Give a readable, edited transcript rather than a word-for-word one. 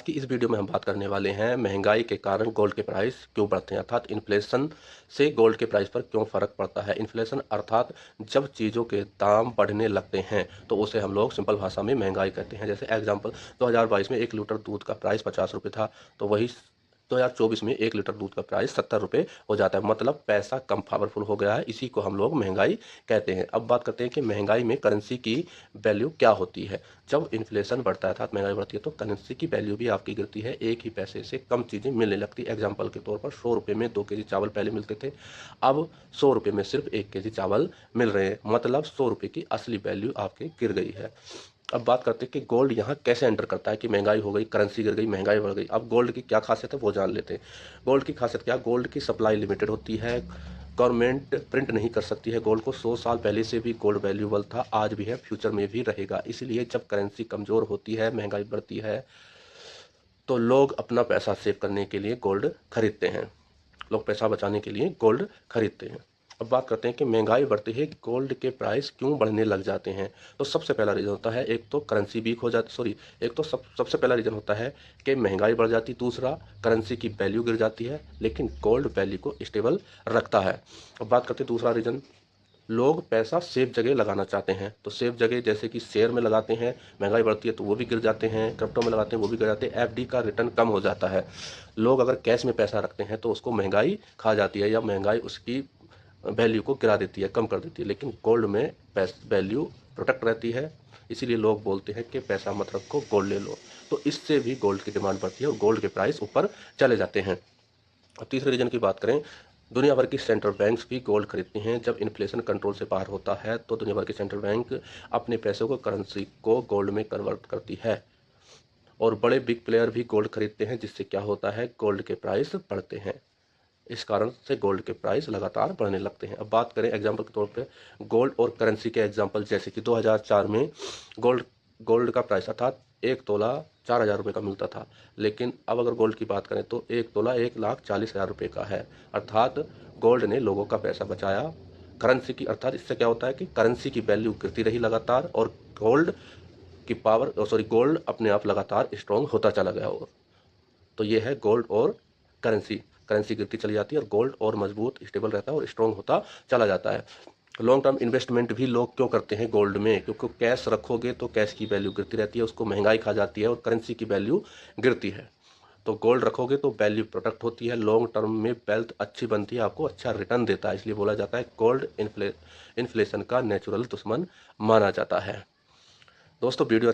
आज की इस वीडियो में हम बात करने वाले हैं महंगाई के कारण गोल्ड के प्राइस क्यों बढ़ते हैं, अर्थात इन्फ्लेशन से गोल्ड के प्राइस पर क्यों फर्क पड़ता है। इन्फ्लेशन अर्थात जब चीज़ों के दाम बढ़ने लगते हैं तो उसे हम लोग सिंपल भाषा में महंगाई कहते हैं। जैसे एग्जांपल 2022 में 1 लीटर दूध का प्राइस 50 रुपये था, तो वही 2024 में 1 लीटर दूध का प्राइस 70 रुपये हो जाता है। मतलब पैसा कम पावरफुल हो गया है, इसी को हम लोग महंगाई कहते हैं। अब बात करते हैं कि महंगाई में करेंसी की वैल्यू क्या होती है। जब इन्फ्लेशन बढ़ता है अर्थात महंगाई बढ़ती है तो करेंसी की वैल्यू भी आपकी गिरती है, एक ही पैसे से कम चीज़ें मिलने लगती है। एग्जाम्पल के तौर पर 100 रुपये में 2 केजी चावल पहले मिलते थे, अब 100 रुपये में सिर्फ 1 केजी चावल मिल रहे हैं। मतलब 100 रुपये की असली वैल्यू आपकी गिर गई है। अब बात करते हैं कि गोल्ड यहाँ कैसे एंटर करता है कि महंगाई हो गई, करेंसी गिर गई, महंगाई बढ़ गई। अब गोल्ड की क्या खासियत है वो जान लेते हैं। गोल्ड की खासियत क्या, गोल्ड की सप्लाई लिमिटेड होती है, गवर्नमेंट प्रिंट नहीं कर सकती है गोल्ड को। 100 साल पहले से भी गोल्ड वैल्यूबल था, आज भी है, फ्यूचर में भी रहेगा। इसलिए जब करेंसी कमज़ोर होती है, महंगाई बढ़ती है, तो लोग अपना पैसा सेव करने के लिए गोल्ड खरीदते हैं, लोग पैसा बचाने के लिए गोल्ड खरीदते हैं। अब बात करते हैं कि महंगाई बढ़ती है, गोल्ड के प्राइस क्यों बढ़ने लग जाते हैं। तो सबसे पहला रीज़न होता है, एक तो करेंसी वीक हो जाती, एक तो सबसे पहला रीज़न होता है कि महंगाई बढ़ जाती, दूसरा करेंसी की वैल्यू गिर जाती है, लेकिन गोल्ड वैल्यू को स्टेबल रखता है। अब बात करते हैं दूसरा रीज़न, लोग पैसा सेफ जगह लगाना चाहते हैं। तो सेफ जगह जैसे कि शेयर में लगाते हैं, महंगाई बढ़ती है तो वो भी गिर जाते हैं, क्रिप्टो में लगाते हैं वो भी गिर जाते हैं, एफडी का रिटर्न कम हो जाता है। लोग अगर कैश में पैसा रखते हैं तो उसको महंगाई खा जाती है या महंगाई उसकी वैल्यू को गिरा देती है, कम कर देती है। लेकिन गोल्ड में वैल्यू प्रोटेक्ट रहती है, इसीलिए लोग बोलते हैं कि पैसा मत रखो, गोल्ड ले लो। तो इससे भी गोल्ड की डिमांड बढ़ती है और गोल्ड के प्राइस ऊपर चले जाते हैं। अब तीसरे रीजन की बात करें, दुनिया भर की सेंट्रल बैंक्स भी गोल्ड खरीदती हैं। जब इन्फ्लेशन कंट्रोल से बाहर होता है तो दुनिया भर की सेंट्रल बैंक अपने पैसों को, करेंसी को गोल्ड में कन्वर्ट करती है और बड़े बिग प्लेयर भी गोल्ड खरीदते हैं, जिससे क्या होता है, गोल्ड के प्राइस बढ़ते हैं। इस कारण से गोल्ड के प्राइस लगातार बढ़ने लगते हैं। अब बात करें एग्जाम्पल के तौर पे गोल्ड और करेंसी के एग्जाम्पल, जैसे कि 2004 में गोल्ड गोल्ड का प्राइस अर्थात 1 तोला 4,000 रुपये का मिलता था, लेकिन अब अगर गोल्ड की बात करें तो 1 तोला 1,40,000 रुपये का है। अर्थात गोल्ड ने लोगों का पैसा बचाया, करेंसी की, अर्थात इससे क्या होता है कि करेंसी की वैल्यू गिरती रही लगातार और गोल्ड की गोल्ड अपने आप लगातार स्ट्रॉन्ग होता चला गया। और तो ये है गोल्ड और करेंसी, करेंसी गिरती चली जाती है और गोल्ड और मजबूत स्टेबल रहता है और स्ट्रॉन्ग होता चला जाता है। लॉन्ग टर्म इन्वेस्टमेंट भी लोग क्यों करते हैं गोल्ड में, क्योंकि कैश रखोगे तो कैश की वैल्यू गिरती रहती है, उसको महंगाई खा जाती है और करेंसी की वैल्यू गिरती है। तो गोल्ड रखोगे तो वैल्यू प्रोटेक्ट होती है, लॉन्ग टर्म में वेल्थ अच्छी बनती है, आपको अच्छा रिटर्न देता है। इसलिए बोला जाता है गोल्ड इन्फ्लेशन का नेचुरल दुश्मन माना जाता है। दोस्तों वीडियो